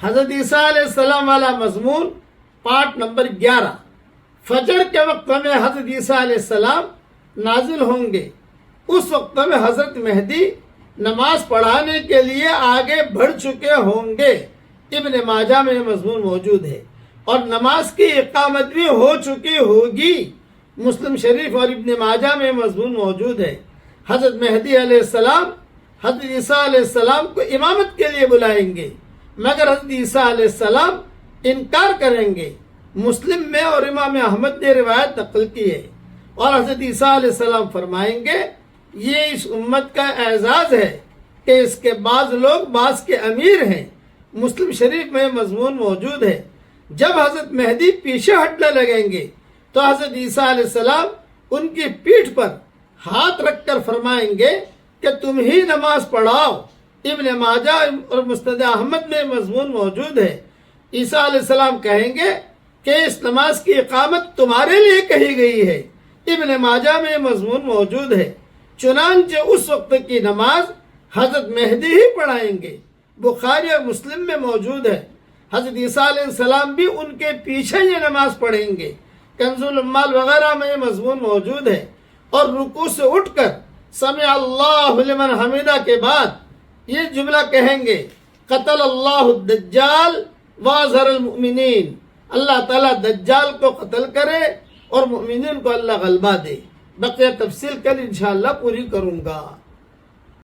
حضرت عیسیٰ علیہ السلام والا مضمون پارٹ نمبر 11۔ فجر کے وقت میں حضرت عیسیٰ علیہ السلام نازل ہوں گے۔ اس وقت میں حضرت مہدی نماز پڑھانے کے لیے آگے بڑھ چکے ہوں گے۔ ابن ماجہ میں مضمون موجود ہے، اور نماز کی اقامت بھی ہو چکی ہوگی۔ مسلم شریف اور ابن ماجہ میں مضمون موجود ہے۔ حضرت مہدی علیہ السلام حضرت عیسیٰ علیہ السلام کو امامت کے لیے بلائیں گے، مگر حضرت عیسیٰ علیہ السلام انکار کریں گے۔ مسلم میں اور امام احمد نے روایت نقل کی ہے، اور حضرت عیسیٰ علیہ السلام فرمائیں گے یہ اس امت کا اعزاز ہے کہ اس کے بعض لوگ بعض کے امیر ہیں۔ مسلم شریف میں مضمون موجود ہے۔ جب حضرت مہدی پیچھے ہٹنے لگیں گے تو حضرت عیسیٰ علیہ السلام ان کی پیٹھ پر ہاتھ رکھ کر فرمائیں گے کہ تم ہی نماز پڑھاؤ۔ ابن ماجہ اور مسند احمد میں مضمون موجود ہے۔ عیسیٰ علیہ السلام کہیں گے کہ اس نماز کی اقامت تمہارے لیے کہی گئی ہے۔ ابن ماجہ میں مضمون موجود ہے۔ چنانچہ اس وقت کی نماز حضرت مہدی ہی پڑھائیں گے۔ بخاری اور مسلم میں موجود ہے۔ حضرت عیسیٰ علیہ السلام بھی ان کے پیچھے یہ نماز پڑھیں گے۔ کنز العمال وغیرہ میں یہ مضمون موجود ہے۔ اور رکوع سے اٹھ کر سمع اللہ لمن حمیدہ کے بعد یہ جملہ کہیں گے قتل اللہ الدجال واظہر المؤمنین۔ اللہ تعالیٰ دجال کو قتل کرے اور مؤمنین کو اللہ غلبہ دے۔ بقیہ تفصیل کل انشاءاللہ پوری کروں گا۔